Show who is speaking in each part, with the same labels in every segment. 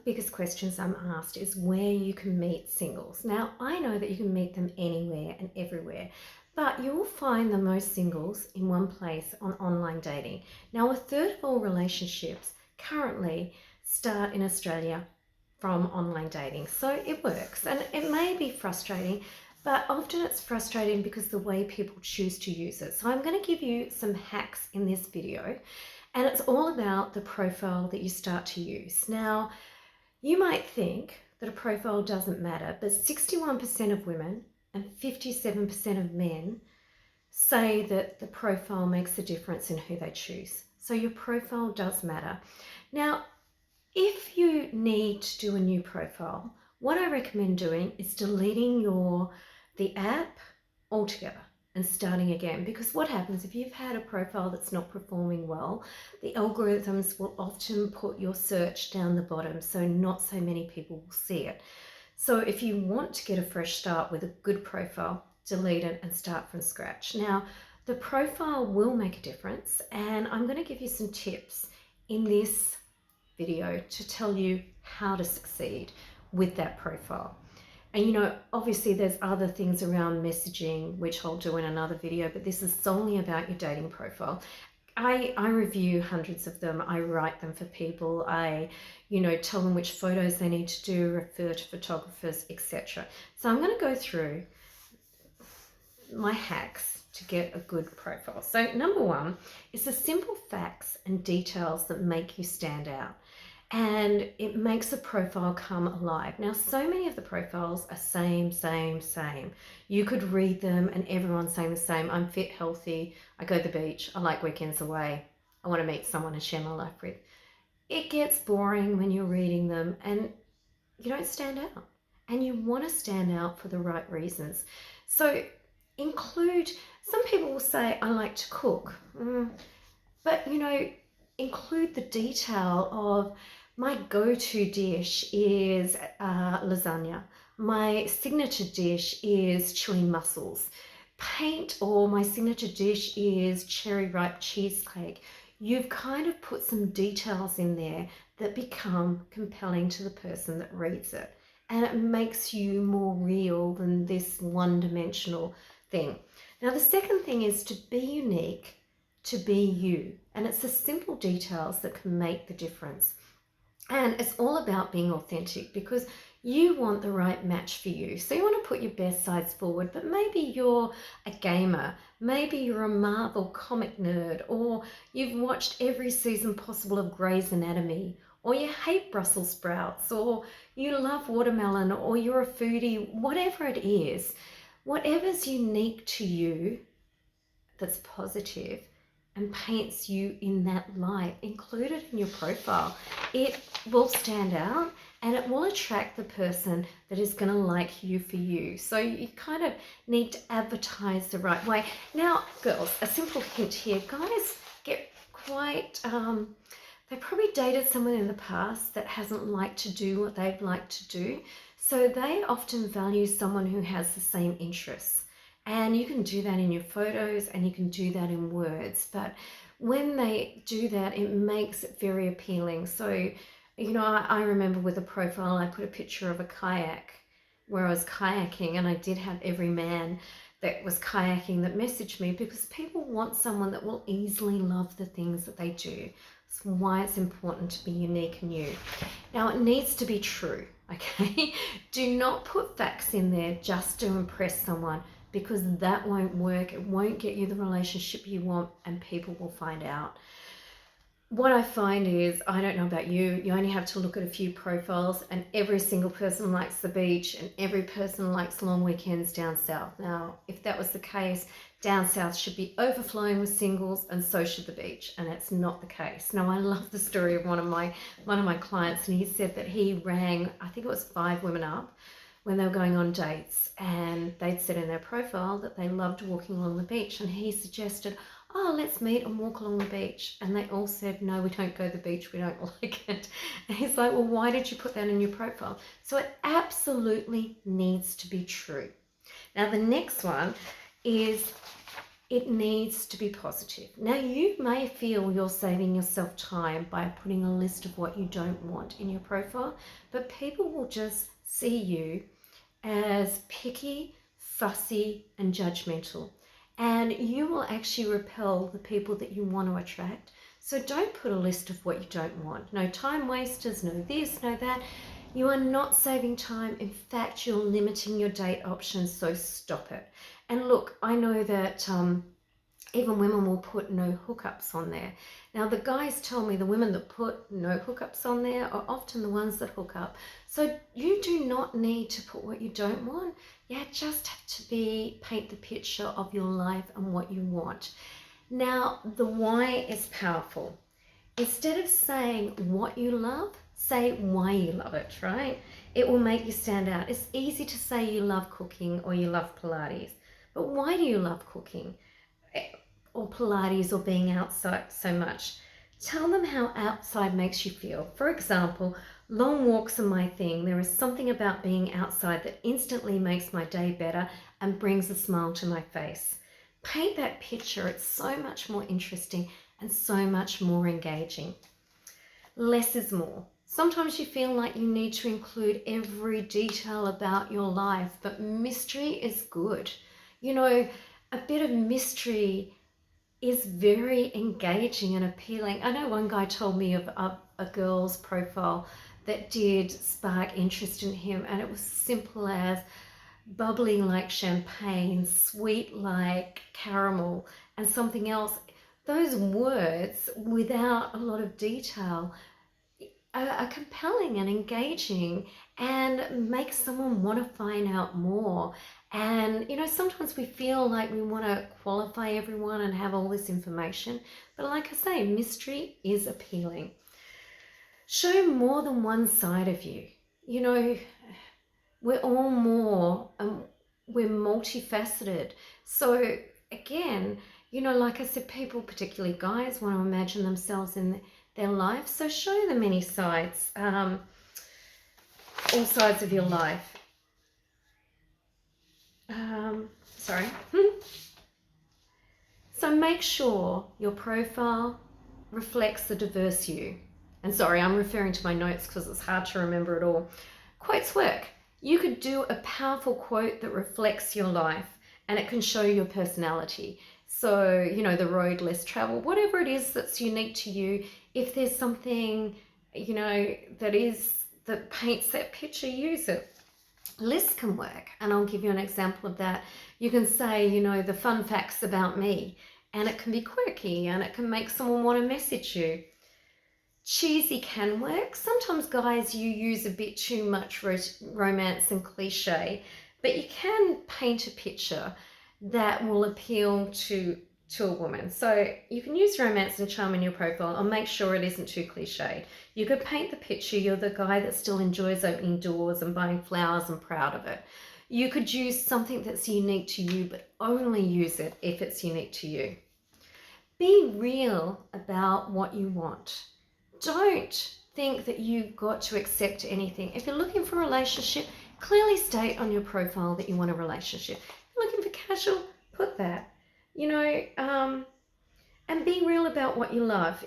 Speaker 1: the biggest questions I'm asked is where you can meet singles. Now, I know that you can meet them anywhere and everywhere, but you'll find the most singles in one place on online dating. Now, a third of all relationships currently start in Australia from online dating. So it works, and it may be frustrating, but often it's frustrating because the way people choose to use it. So I'm going to give you some hacks in this video, and it's all about the profile that you start to use. Now, you might think that a profile doesn't matter, but 61% of women and 57% of men say that the profile makes a difference in who they choose. So your profile does matter. Now, if you need to do a new profile, what I recommend doing is deleting the app altogether and starting again, because what happens if you've had a profile that's not performing well, the algorithms will often put your search down the bottom, so not so many people will see it. So if you want to get a fresh start with a good profile, delete it and start from scratch. Now, the profile will make a difference, and I'm going to give you some tips in this video to tell you how to succeed with that profile. And you know, obviously there's other things around messaging, which I'll do in another video, but this is solely about your dating profile. I review hundreds of them. I write them for people. I, tell them which photos they need to do, refer to photographers, etc. So I'm going to go through my hacks to get a good profile. So number one is the simple facts and details that make you stand out, and it makes a profile come alive. Now, so many of the profiles are same. You could read them and everyone's saying the same. I'm fit, healthy, I go to the beach, I like weekends away, I want to meet someone and share my life with. It gets boring when you're reading them and you don't stand out, and you want to stand out for the right reasons. So some people will say, I like to cook, but include the detail of my go-to dish is lasagna. My signature dish is chili mussels. Or my signature dish is cherry ripe cheesecake. You've kind of put some details in there that become compelling to the person that reads it. And it makes you more real than this one-dimensional thing. Now, the second thing is to be unique, to be you. And it's the simple details that can make the difference. And it's all about being authentic, because you want the right match for you. So you want to put your best sides forward, but maybe you're a gamer, maybe you're a Marvel comic nerd, or you've watched every season possible of Grey's Anatomy, or you hate Brussels sprouts, or you love watermelon, or you're a foodie, whatever it is, whatever's unique to you that's positive and paints you in that light, include it in your profile. It will stand out and it will attract the person that is going to like you for you. So you kind of need to advertise the right way. Now, girls, a simple hint here. Guys get quite, they probably dated someone in the past that hasn't liked to do what they'd like to do. So they often value someone who has the same interests. And you can do that in your photos and you can do that in words. But when they do that, it makes it very appealing. So, I remember with a profile, I put a picture of a kayak where I was kayaking, and I did have every man that was kayaking that messaged me, because people want someone that will easily love the things that they do. That's why it's important to be unique and you. Now, it needs to be true, okay? Do not put facts in there just to impress someone, because that won't work. It won't get you the relationship you want, and people will find out. What I find is, I don't know about you, you only have to look at a few profiles and every single person likes the beach and every person likes long weekends down south. Now, if that was the case, down south should be overflowing with singles, and so should the beach, and it's not the case. Now, I love the story of one of my clients, and he said that he rang, I think it was 5 women up when they were going on dates, and they'd said in their profile that they loved walking along the beach, and he suggested, oh, let's meet and walk along the beach. And they all said, no, we don't go to the beach, we don't like it. And he's like, well, why did you put that in your profile? So it absolutely needs to be true. Now, the next one is It needs to be positive. Now, you may feel you're saving yourself time by putting a list of what you don't want in your profile, but people will just see you as picky, fussy, and judgmental. And you will actually repel the people that you want to attract. So don't put a list of what you don't want. No time wasters, no this, no that. You are not saving time. In fact, you're limiting your date options, so stop it. And look, I know that even women will put no hookups on there. Now, the guys tell me the women that put no hookups on there are often the ones that hook up. So you do not need to put what you don't want. You just have to paint the picture of your life and what you want. Now, the why is powerful. Instead of saying what you love, say why you love it, right? It will make you stand out. It's easy to say you love cooking or you love Pilates, but why do you love cooking or Pilates or being outside so much? Tell them how outside makes you feel. For example, long walks are my thing. There is something about being outside that instantly makes my day better and brings a smile to my face. Paint that picture. It's so much more interesting and so much more engaging. Less is more. Sometimes you feel like you need to include every detail about your life, but mystery is good. You know, a bit of mystery is very engaging and appealing. I know one guy told me of a girl's profile that did spark interest in him, and it was simple as bubbling like champagne, sweet like caramel, and something else. Those words, without a lot of detail, are compelling and engaging and make someone want to find out more. And you know, sometimes we feel like we want to qualify everyone and have all this information, but like I say, mystery is appealing. Show more than one side of you. You know, we're all more, we're multifaceted. So again, you know, like I said, people, particularly guys, want to imagine themselves in their life. So show them many sides, all sides of your life. Sorry. So make sure your profile reflects the diverse you. And sorry, I'm referring to my notes because it's hard to remember it all. Quotes work. You could do a powerful quote that reflects your life and it can show your personality. So, you know, the road less traveled, whatever it is that's unique to you. If there's something, you know, that paints that picture, use it. Lists can work, and I'll give you an example of that. You can say, you know, the fun facts about me, and it can be quirky and it can make someone want to message you. Cheesy can work. Sometimes, guys, you use a bit too much romance and cliche, but you can paint a picture that will appeal to a woman. So you can use romance and charm in your profile and make sure it isn't too cliched. You could paint the picture you're the guy that still enjoys opening doors and buying flowers and proud of it. You could use something that's unique to you, but only use it if it's unique to you. Be real about what you want. Don't think that you've got to accept anything. If you're looking for a relationship, clearly state on your profile that you want a relationship. If you're looking for casual, put that. You know, and be real about what you love.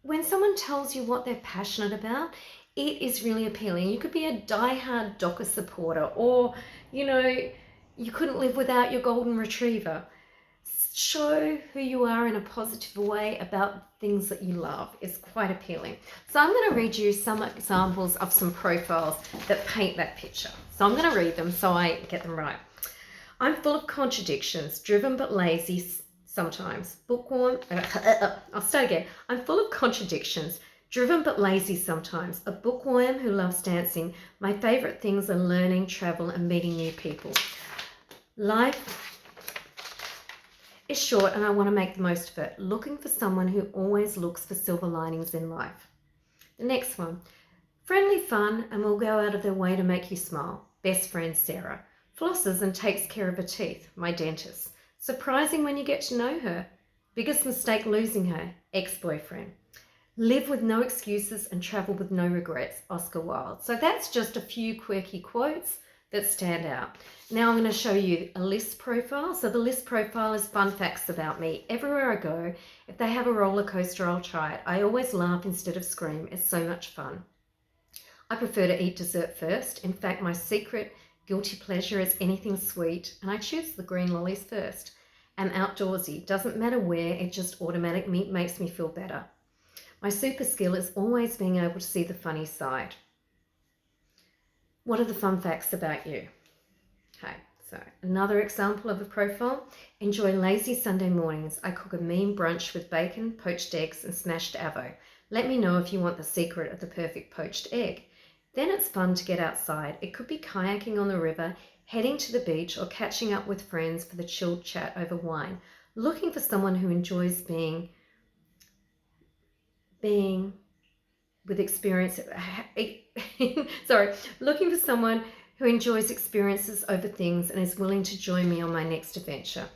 Speaker 1: When someone tells you what they're passionate about, it is really appealing. You could be a diehard Docker supporter, or, you know, you couldn't live without your golden retriever. Show who you are in a positive way about things that you love is quite appealing. So I'm going to read you some examples of some profiles that paint that picture. So I'm going to read them so I get them right. I'm full of contradictions, driven but lazy sometimes. Bookworm. I'll start again. I'm full of contradictions, driven but lazy sometimes. A bookworm who loves dancing. My favorite things are learning, travel, and meeting new people. Life is short and I want to make the most of it. Looking for someone who always looks for silver linings in life. The next one. Friendly, fun, and will go out of their way to make you smile. Best friend Sarah. Flosses and takes care of her teeth. My dentist. Surprising when you get to know her. Biggest mistake losing her. Ex-boyfriend. Live with no excuses and travel with no regrets. Oscar Wilde. So that's just a few quirky quotes that stand out. Now I'm going to show you a list profile. So the list profile is fun facts about me. Everywhere I go, if they have a roller coaster, I'll try it. I always laugh instead of scream. It's so much fun. I prefer to eat dessert first. In fact, my secret guilty pleasure is anything sweet, and I choose the green lollies first. I'm outdoorsy. Doesn't matter where, it just automatically makes me feel better. My super skill is always being able to see the funny side. What are the fun facts about you? Okay, so another example of a profile. Enjoy lazy Sunday mornings. I cook a mean brunch with bacon, poached eggs, and smashed avo. Let me know if you want the secret of the perfect poached egg. Then it's fun to get outside. It could be kayaking on the river, heading to the beach, or catching up with friends for the chilled chat over wine. Looking for someone who enjoys being with experience. Sorry, looking for someone who enjoys experiences over things and is willing to join me on my next adventure.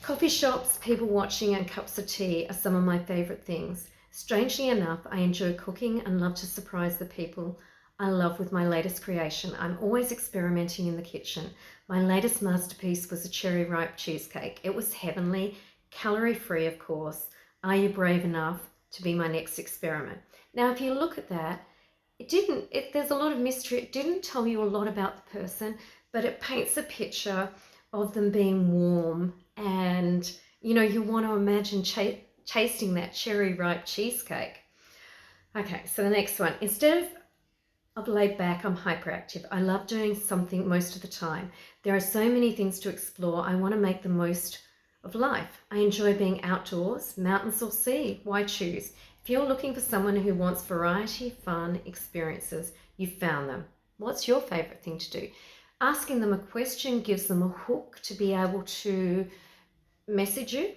Speaker 1: Coffee shops, people watching, and cups of tea are some of my favorite things. Strangely enough, I enjoy cooking and love to surprise the people I love with my latest creation. I'm always experimenting in the kitchen. My latest masterpiece was a cherry ripe cheesecake. It was heavenly, calorie-free, of course. Are you brave enough to be my next experiment? Now, if you look at that, there's a lot of mystery. It didn't tell you a lot about the person, but it paints a picture of them being warm, and you want to imagine tasting that cherry ripe cheesecake. Okay, so the next one. Instead of laid back, I'm hyperactive. I love doing something most of the time. There are so many things to explore. I want to make the most of life. I enjoy being outdoors, mountains or sea. Why choose? If you're looking for someone who wants variety, fun, experiences, you've found them. What's your favorite thing to do? Asking them a question gives them a hook to be able to message you.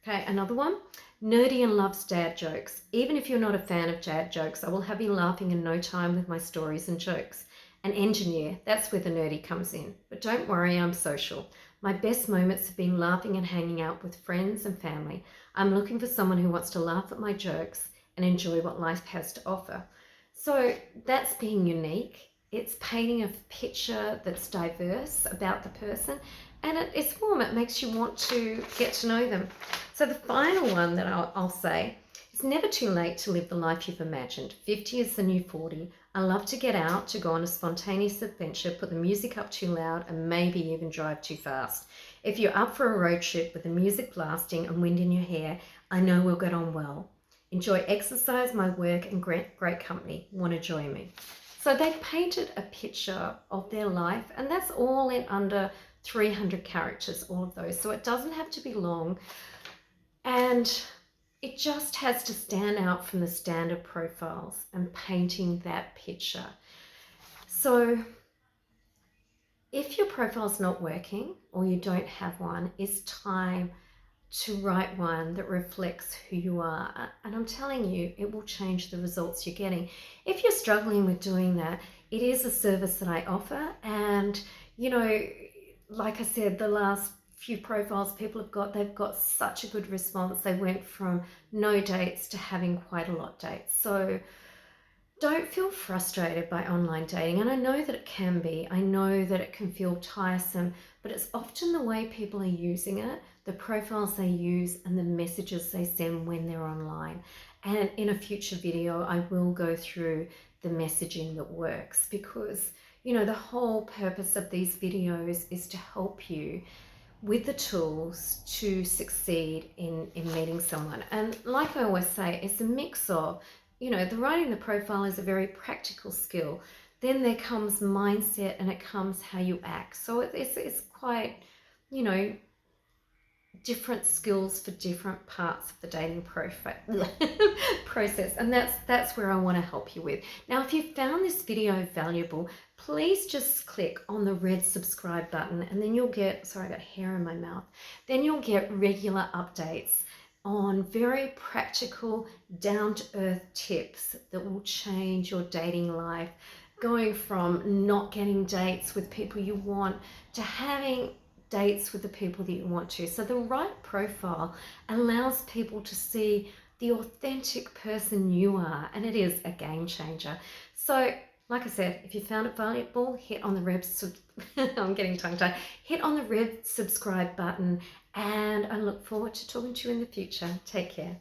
Speaker 1: Okay, another one. Nerdy and loves dad jokes. Even if you're not a fan of dad jokes, I will have you laughing in no time with my stories and jokes. An engineer, that's where the nerdy comes in. But don't worry, I'm social. My best moments have been laughing and hanging out with friends and family. I'm looking for someone who wants to laugh at my jokes and enjoy what life has to offer. So that's being unique. It's painting a picture that's diverse about the person, and it's warm. It makes you want to get to know them. So the final one that I'll say, it's never too late to live the life you've imagined. 50 is the new 40. I love to get out, to go on a spontaneous adventure, put the music up too loud, and maybe even drive too fast. If you're up for a road trip with the music blasting and wind in your hair, I know we'll get on well. Enjoy exercise, my work, and great company. Want to join me? So they painted a picture of their life, and that's all in under 300 characters, all of those. So it doesn't have to be long, and it just has to stand out from the standard profiles and painting that picture. So if your profile's not working or you don't have one, it's time to write one that reflects who you are. And I'm telling you, it will change the results you're getting. If you're struggling with doing that, it is a service that I offer. And, like I said, the last few profiles people have got, they've got such a good response. They went from no dates to having quite a lot dates. So don't feel frustrated by online dating. And I know that it can be. I know that it can feel tiresome, but it's often the way people are using it, the profiles they use, and the messages they send when they're online. And in a future video, I will go through the messaging that works, because, the whole purpose of these videos is to help you with the tools to succeed in meeting someone. And like I always say, it's a mix of, the writing the profile is a very practical skill. Then there comes mindset, and it comes how you act. So it's quite, different skills for different parts of the dating process. And that's where I want to help you with. Now, if you found this video valuable, please just click on the red subscribe button, and then you'll get, sorry, I got hair in my mouth. Then you'll get regular updates on very practical, down-to-earth tips that will change your dating life, going from not getting dates with people you want to having dates with the people that you want to. So the right profile allows people to see the authentic person you are, and it is a game changer. So Like I said, if you found it valuable, hit on the I'm getting tongue-tied. Hit on the red subscribe button, and I look forward to talking to you in the future. Take care.